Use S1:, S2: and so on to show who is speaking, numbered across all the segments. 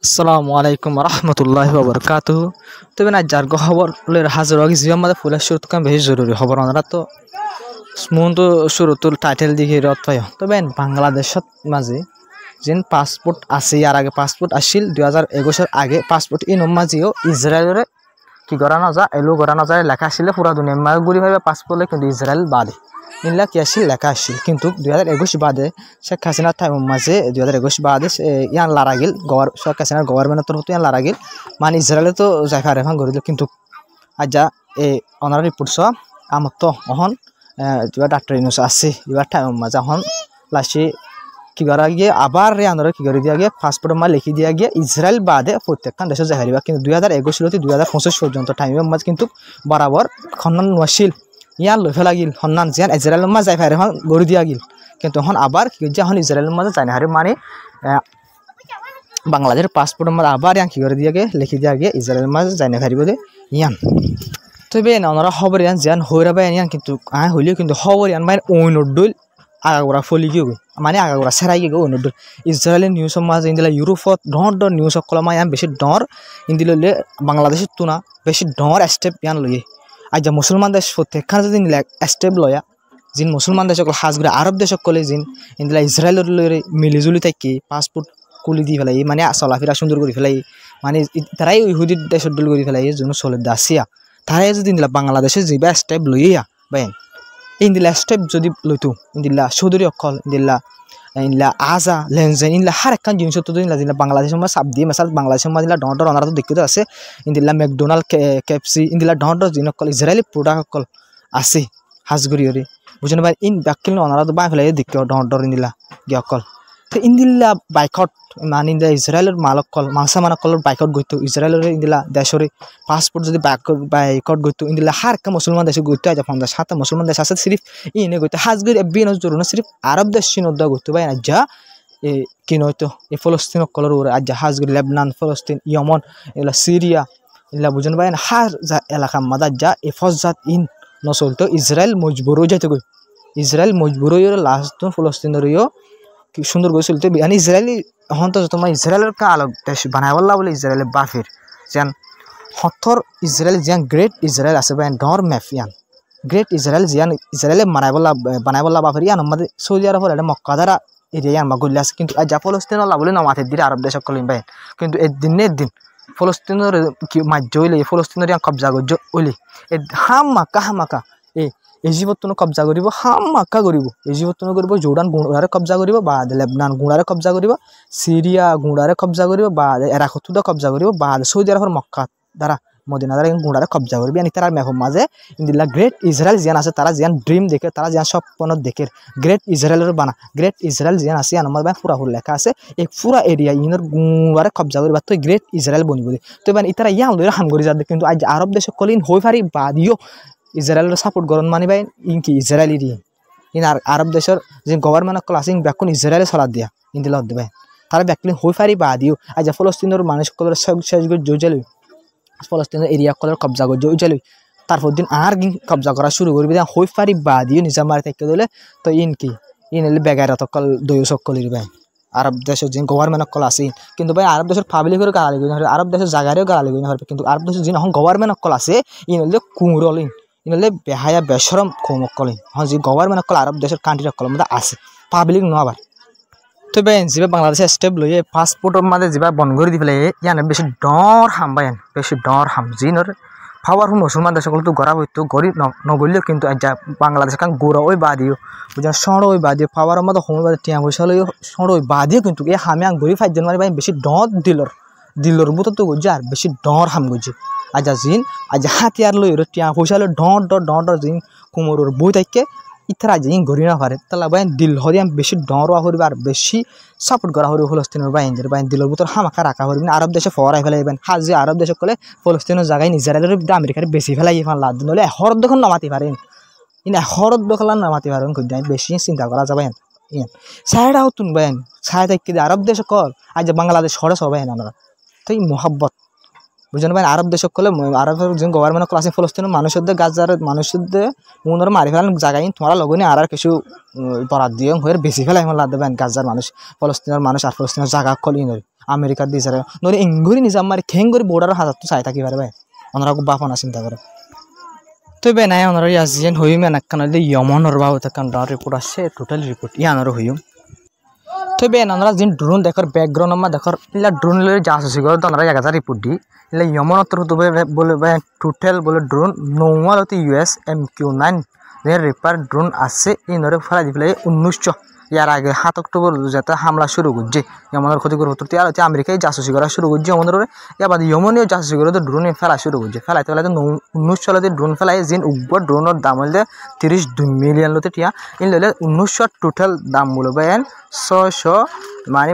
S1: আসসালামু আলাইকুম রহমতুল্লাহি ওয়া বারাকাতুহু। তবে না যার খবরের হাজির হওয়া জীবন মাঝে ফুলের শুরু কাম বেশি জরুরি খবর আমরা তো মন তো শুরুতুল টাইটেল দিকে রত পাই। তবে বাংলাদেশত মাঝে যেন পাসপোর্ট আছে ইয়ার আগে পাসপোর্ট আসছিল 2021 আগে পাসপোর্ট এই নমাজিও ইসরায়েলের কি করা না যা এলো করা না যায় লেখা আসলে পুরা দুনিয়া মাঝে ঘুরি ভাবে পাসপোর্টে কিন্তু ইসরায়েল বাদে ইনলা কি আসছিল লেখা আসছিল কিন্তু 2021 বাদে শেখ হাসিনার টাইম মাঝে 2021 বাদে ইয়ান লারাগিল শেখ হাসিনার গভর্নমেন্টের তরফ ইয়ান লারাগিল মানে ইসরায়েলে তো জায়গা রেফান করে দিল কিন্তু আজ যা এই অনার রিপোর্ট সহ আমার তো অহন এবার ডাক্তার ইউনুস আছে এবার টাইম মাঝে অহন লাসি কি করা গিয়ে আবার আন্দোলন কি করে দিয়া গিয়ে পাসপোর্ট মা লিখি দিয়া গিয়ে ইসরায়েল বাদে প্রত্যেকখান দেশে যাহারিবা কিন্তু 2021 হতে 2025 পর্যন্ত টাইমের মাঝ কিন্তু বরাবর খনন ওয়াসিল ইয়ান লই ফেলা গিল সন্ধান যেন ইসরায়েলের মাঝ যাই ফারে এখন গড়ি দিয়া গিল কিন্তু এখন আবার কি যে এখন ইসরায়েলের মাঝে যাই না হারে মানে বাংলাদেশের পাসপোর্টের মাঝে আবার ইয়ান কি করে দিয়া গিয়ে লিখি দিয়া গিয়ে ইসরায়েলের মাঝে যাই না ফারিব দে ইয়ান তবে না ওনারা খবর ইয়ান যেন হইরাবা ইয়ান কিন্তু হইলেও কিন্তু খবর ইয়ান মানে ওইনডুল আগাগোড়া ফলি গিয়ে মানে আগাগোড়া সেরাই গিয়ে ওইনডুল ইসরায়েলের নিউজের মাঝে ইন্দিলা ইউরোপত ডর নিউজ সকল মা ইয়ান বেশি ডর ইন্দিলে বাংলাদেশের তুনা বেশি ডর স্টেপ ইয়ান লইয়ে আজ যা মুসলমান দেশ প্রত্যেকখানে যদি স্টেপ লয়া যিন মুসলমান দেশ সকল হাজগুড়া আরব দেশ সকলে যিন ইন্দিলা ইসরায়েলের লই মিলিজুলি থাকি পাসপোর্ট কুলি দি ফেলাই মানে চলাফেরা সুন্দর করে ফেলাই মানে তারাই ইহুদি দেশের দল করে ফেলাই যোন চলে দাসিয়া তারাই যদি ইন্দিলা বাংলাদেশে যা স্টেপ লইয়া বাইন ইন্দিলা স্টেপ যদি লইতো ইন্দিলা চৌধুরী অকল ইন্দিলা আজা লেনজেন ইন্দিলা হার একখান জিনিস তো ইন্দিলা বাংলাদেশের মাঝে চাপ দিয়ে মেসাল বাংলাদেশের মাঝে ডর অনারা তো দেখিতে আছে ইন্দিলা ম্যাকডোনাল্ড কেএফসি ইন্দিলা ডর জিন অকল ইসরায়েলি প্রোডাক্ট অকল আছে হাজগুড়ি বুঝেন ভাই ইন ব্যাকিল অনারা তো বাই ফেলাই দেখি ডর ইন্দিলা গিয়ে অকল তো ইন্দিলা বাইকট মানে ইন্দিলা ইসরায়েলের মালকল মাংসা মানকলের বাইকট গইতো ইসরায়েলের ইন্দিলা দেশরে পাসপোর্ট যদি বাইকট গইতো ইন্দিলা হার একটা মুসলমান দেশে গইতো আজ 50-60টা মুসলমান দেশ আছে সিরিফ ইনে গইতো হাজগুড়ি বিন জরুরি সিরিফ আরব দেশ চিনদ্দা গইতো ভাই আজ কি নয়তো এই ফলস্তিন কলর ওরে আজ হাজগুড়ি লেবনান ফলস্তিন ইয়মন এগুলা সিরিয়া এগুলা বুঝেন ভাই হার এলাকা মাদা যা এ ফজাত ইন নচলতো ইসরায়েল মজবুর যাইতে গই ইসরায়েল মজবুর লাস্ট ফলস্তিনেরও কি সুন্দর করে চলতে মানে ইসরায়েলি এখন তো তোমার ইসরায়েলের কা আলোক দেশ বানাইবল্লা বলে ইসরায়েলের বাফের যেন হথর ইসরায়েল যেন গ্রেট ইসরায়েল আছে বেন ডর ম্যাফ ইয়ান গ্রেট ইসরায়েল যেন ইসরায়েলে বানাইবল্লা বাফের ইয়ান আমাদের সৌদি আরবের এটা মক্কা দ্বারা এরিয়া ইয়ান মাগুল্লা আছে কিন্তু যা ফলস্তিন আল্লাহ বলে নমাতের দিন আরব দেশ সকল বাইন কিন্তু এদিন ফলস্তিনের কি মাজ্য হইলে ফলস্তিনের ইয়ান কবজা গজ্জ হইলে হামাকা ইজিপ্তনো কবজা করিব হামাকা করিব ইজিপ্তনো করিব জর্ডান গুঁড়ারে কবজা করিব বা লেবনান গুঁড়ারে কবজা করিব সিরিয়া গুঁড়ারে কবজা করিব বা এরাকতুদা কবজা করিব বা সৌদি আরবের মক্কা দ্বারা মদিনা দ্বারা গুঁড়ারে কবজা করিব ইয়ানি তার মেঘর মাঝে ইন্দিল্লা গ্রেট ইসরায়েল জিয়ান আছে তারা জিয়ান ড্রিম দেখে তারা জিয়ান স্বপ্ন দেখে গ্রেট ইসরায়েলের বানা গ্রেট ইসরায়েল জিয়ান আছে আমার পুরা লেখা আছে এই পুরা এরিয়া ইনের গুঁড়ারে কবজা করিবা তো গ্রেট ইসরায়েল বনিব তো মানে ইতারা ইয়ান লইরা হাম করি যাদের কিন্তু আজ আরব দেশে কলিন হই পারি বাদিও ইসরায়েলের সাপোর্ট গরম মানি ভাই ইনকি ইসরায়েলি দিয়ে ইন আর আরব দেশের যে গভর্নমেন্ট কল আছে ব্যাকুন ইসরায়েলে চলা দিয়া ইন্দিলা হতে ভাই তারা ব্যাকলিন হই পারি বা দিও আজ ফলস্তিনের মানুষ সকলের শেষ জোজালি ফলস্তিনের এরিয়া কলের কবজা করে জোজালি তারপর দিন আর কবজা করা শুরু করবি হই পারি বা দিও নিজা মারি থেকে দিলে তো ইনকি ইন এলে বেগাইরা তকল দই সকলির ভাই আরব দেশের যে গভর্নমেন্ট কল আছে কিন্তু ভাই আরব দেশের পাবলিকের গালালি করি না আরব দেশের জায়গারও গালালি করি না কিন্তু আরব দেশের যে এখন গভর্নমেন্ট কল আছে ইন হলে কুমরল ইনলে বেহায়া বেসরম কৌমকল হ্যাঁ যে গভর্নমেন্ট কল আরব দেশের কান্ট্রির কল মধ্যে আছে পাবলিক নয় আবার তবে যা বাংলাদেশের স্টেপ লইয়ে পাসপোর্টের মাঝে যা বন্ধ করে দি পেলাই ইয়ান বেশি ডর হাম বাইন বেশি ডর হাম জিনর পাওয়ারফুল মুসলমান দেশ সকল তো গড়া হইতো গরিব নগরলেও কিন্তু যা বাংলাদেশ কারণ গোড়া ওই বাদিও বুঝলেন সড় ওই বাদিও পাওয়ার মতো সময় বাদে টিয়া পয়সা লইও সড় ওই বাদিও কিন্তু এই হামে আং গরিব 5 জানুয়ারি বাইন বেশি ডর দিলর মতো তো গজি আর বেশি ডর হাম গজি আজ জিন আজ হাতিয়ার লই টিয়া পয়সা লই ডর জিন কুমোর বই থাককে ইতারা জিন গড়ি না পারে তাহলে বাইন দিল হরি বেশি ডর হরিব আর বেশি সাপোর্ট করা হরি ফলস্তিনের বাইনদের বাইন দিলর ভিতর হামাকা রাখা হরিব না আরব দেশে ফরাই ফেলাইবেন হাজি আরব দেশে কলে ফলস্তিনের জায়গায় ইসরায়েলের আমেরিকার বেশি ফেলাই লাদ নলে হরদ দেখুন নামাতে পারেন ইনা হরদ দেখলাম নামাতে পারেন বেশি চিন্তা করা যাবে সাইডাও তুন বাইন সাইড থেকে আরব দেশে কল আজ বাংলাদেশ সরে সবাই আমরা তো এই মোহাব্বত বুঝেন ভাই আরব দেশ সকলে আরবের যে গভর্নমেন্ট ক্লাসে ফলস্তিনের মানুষদের গাজার মানুষদের মনের মারি ফেলান জায়গায় তোমরা লগনে আর কিছু বরাদ দিয়ে হয়ে বেশি ফেলাই হল দেবেন গাজার মানুষ ফলস্তিনের মানুষ আর ফলস্তিনের জায়গা কলি নয় আমেরিকার দিয়ে যারা নয় ইঙ্গুরি নিজে আমার খেং করে বোর্ডার হাজার তো চাই থাকি পারে ভাই ওনারা খুব বাপনা চিন্তা করে তো বে নাই ওনারা ইয়াজিয়ান হইম এনাকান ইয়মনের বাবু থাকান রিপোর্ট আসছে টোটাল রিপোর্ট ইয়ানোর হইম তো বে আমরা যে ড্রোন দেখার ব্যাকগ্রাউন্ড আমার দেখার ইলা ড্রোন লয়ে জাসুসি করে তো আমরা এক হাজার রিপোর্ট দিই ইলা ইয়মনত্র তো বলে টোটাল বলে ড্রোন নৌমাল হতে USMQ-9 রেপার ড্রোন আছে ইনরে ফেলা দি ফেলে 1900 ইয়ার আগে 7 অক্টোবর যাতে হামলা শুরু করছে ইয়মনের ক্ষতি করে হতো আর আমেরিকায় জাসুসি করা শুরু করছে ইয়মনের ইয়া বাদে ইয়মনীয় জাসুসি করে তো ড্রোন ফেলা শুরু করছে ফেলাইতে 1900 সালে ড্রোন ফেলাই জিন উগ্র ড্রোনের দাম হলে 32 মিলিয়ন লতে টিয়া ইন ললে 1900 টোটাল দাম বলে বেন 600 মানে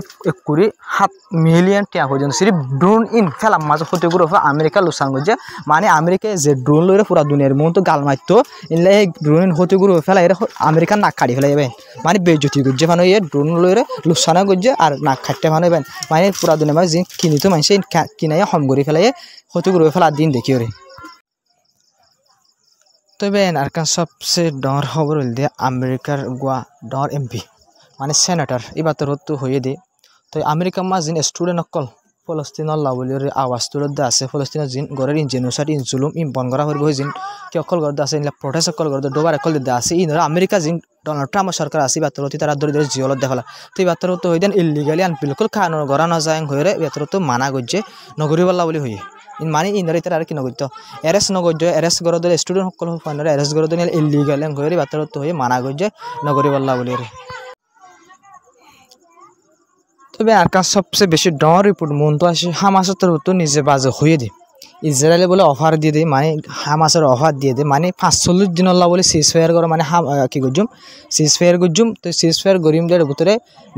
S1: 7 মিলিয়ন টিয়া পর্যন্ত সিরিফ ড্রোন ইন ফেলা মাঝে ক্ষতি করে আমেরিকা লোকসান করছে মানে আমেরিকায় যে ড্রোন লইরে পুরা দুনিয়ার মতো গাল মারতো ইনলে ড্রোন ক্ষতি করে ফেলাই আমেরিকার নাক কাটি ফেলাই যাবেন মানে বেজতি করছে মানে এ ড্রোন লইরে লোকসানা করছে আর নাক কাটতে মানে মানে পুরা দুনিয়া মানে যে কিনিতো মানুষ কিনাই হম করে ফেলাই ক্ষতি করে ফেলা দিন দেখি ওরে তবে আর সবচেয়ে ডর খবর হল দিয়ে আমেরিকার গোয়া ডর MP মানে সেনেটর এবার তো হয়ে দে তো আমেরিকার মা যিন স্টুডেন্ট অকল ফলস্তিনের লাভলির আওয়াজ তুলতে আছে ফলস্তিনের যিন গড়ের ইনজেনোসাইড ইনজুলুম বন্ধ করা হয়ে হয়ে যিন কি অকল করতে আছে ইনলা প্রটেস্ট অকল করতে ডোবার অকল দিতে আছে ইনরা আমেরিকা যিন ডোনাল্ড ট্রাম্প সরকার আছে বাতরতি তারা ধরে ধরে জিওলত দেখালা তো এই বাতর তো হয়ে দেন ইলিগালি আন বিলকুল কানুন গড়া না যায় হয়ে বাতর তো মানা করছে নগরীবাল্লা বলে হয়ে মানে ইনরা তার আর কি নগরিত এরেস্ট নগর্য এরেস্ট করে ধরে স্টুডেন্ট সকল ফান্ডারে এরেস্ট করে ধরে ইলিগাল হয়ে বাতর তো হয়ে মানা করছে নগরীবাল্লা বলে তবে আর সবচেয়ে বেশি ডর রিপোর্ট মন তো আসে হামাসের তরফ তো নিজে বাজে হয়ে দেয় ইসরায়েলে বলে অফার দিয়ে দেয় মানে হামাসের অফার দিয়ে দেয় মানে 45 দিনের বলে সিজ ফায়ার করে মানে কি করছুম সিজ ফায়ার করছুম তো সিজ ফায়ার গরিম দেওয়ার ভিতরে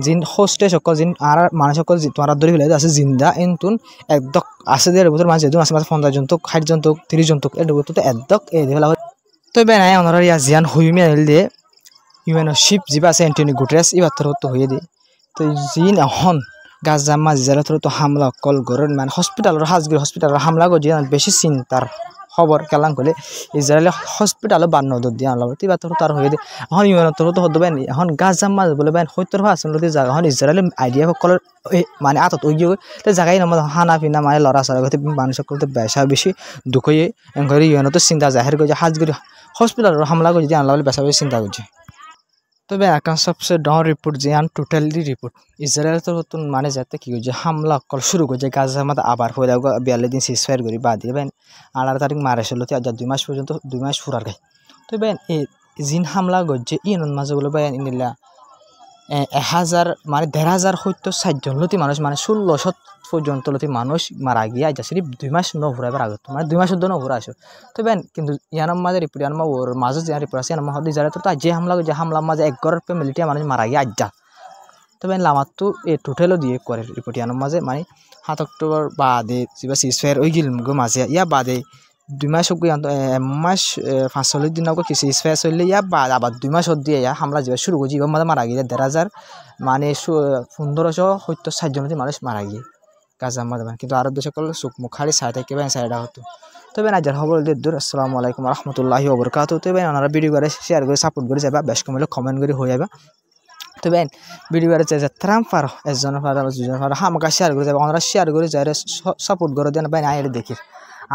S1: যিন হোস্টে সকল যিন আর মানুষ সকল তোমার ধরে ফেলে আছে জিন্দা এনতুন একদক আছে দেওয়ার ভিতরে মানুষ যেহেতু আছে 50 জন তো 60 জন তো 30 জন তো এর ভিতরে একদক এই ফেলা হয় তো বেনাই ওনারা ইয়াজিয়ান হইমে আনিল দিয়ে ইউএন শিপ যিবা আছে অ্যান্টনি গুটেরেস এবার তো হয়ে দেয় তো যিন এখন গাজা মাঝিজারা তো হামলা কল গরেন মানে হসপিটালের হাজগুড়ি হসপিটালের হামলা করছে বেশি চিন্তার খবর কেলাম করলে ইসরায়েলে হসপিটালও বান্ন দিয়ে আনলাম তিবা তো তার হয়ে দিয়ে এখন ইউএন তো হতে পারেন এখন গাজা মাঝ বলে বেন 70% জায়গা এখন ইসরায়েলে আইডিয়া সকলের মানে আতত ওই গিয়ে জায়গায় নাম হানা পিনা মানে লড়া চড়া করতে মানুষ সকলতে বেসা বেশি দুঃখ হয়ে এনকরে ইউএন তো চিন্তা জাহের করছে হাজগুড়ি হসপিটালের হামলা করছে দিয়ে আনলা বলে বেসা বেশি চিন্তা করছে তবে এখন সবচেয়ে ডর রিপোর্ট যে টোটালি রিপোর্ট ইসরায়েল তো মানে যাতে কি করছে হামলা কল শুরু করছে গাজা মাঝে আবার হয়ে যাবো 42 দিন সিজ ফায়ার করি বাদ দিয়ে 18 তারিখ মারে চলতে আজ 2 মাস পর্যন্ত 2 মাস ফুরার গাই তবে এই জিন হামলা করছে ইনন মাঝে বলে বেন ইনিলা 1000 মানে 1560 জন লতি মানুষ মানে 1600 পর্যন্ত লতি মানুষ মারা গিয়ে আজ সিরিফ 2 মাস নভরাবার আগত মানে 2 মাসের জন্য ভরা আসো তবে কিন্তু ইয়ানার মাঝে রিপোর্ট ইয়ার ওর মাঝে যে রিপোর্ট আছে ইয়ানার মাঝে যারা তো যে হামলা করছে হামলার মাঝে এক ঘরের ফ্যামিলিটি মানুষ মারা গিয়ে আজ্জা তবে লামার তো এই টোটালও দিয়ে করে রিপোর্ট ইয়ানোর মাঝে মানে 7 অক্টোবর বাদে যা সিজ ফায়ার ওই গিল মাঝে ইয়া বাদে 2 মাস মাস 45 দিন আগে কিছু সিজ ফায়ার চললে ইয়া বাদ আবার 2 মাস দিয়ে ইয়া হামলা যে শুরু করছে এবার মাঝে মারা গিয়ে 1500 মানে 1560 জন মানুষ মারা গিয়ে গাজার মাঝে কিন্তু আরব দেশ সকল চোখ মুখ হারি চাই থাকে সাইডা হতো তবে না যার খবর দিয়ে দূর আসসালামু আলাইকুম রহমতুল্লাহি ওয়া বারাকাতুহু তবে ওনারা ভিডিও করে শেয়ার করে সাপোর্ট করে যাবা বেশ কমলে কমেন্ট করে হয়ে যাবে তবে ভিডিও করে যে ট্রাম্প আর একজনের পার দুজনের পার আমাকে শেয়ার করে যাবে ওনারা শেয়ার করে যাই সাপোর্ট করে দেন ভাই আইরে দেখি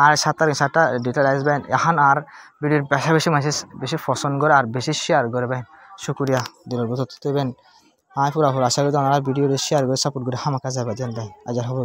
S1: আর 7টা ডিটেল আসবেন এখন আর ভিডিওর বেশি বেশি মেসেজ বেশি পছন্দ করে আর বেশি শেয়ার করে ভাই শুক্রিয়া দিনের বছর তবে আয় পুরা আশা করি ওনারা ভিডিও শেয়ার করে সাপোর্ট করে আমাকে যাবে দেন ভাই আজ খবর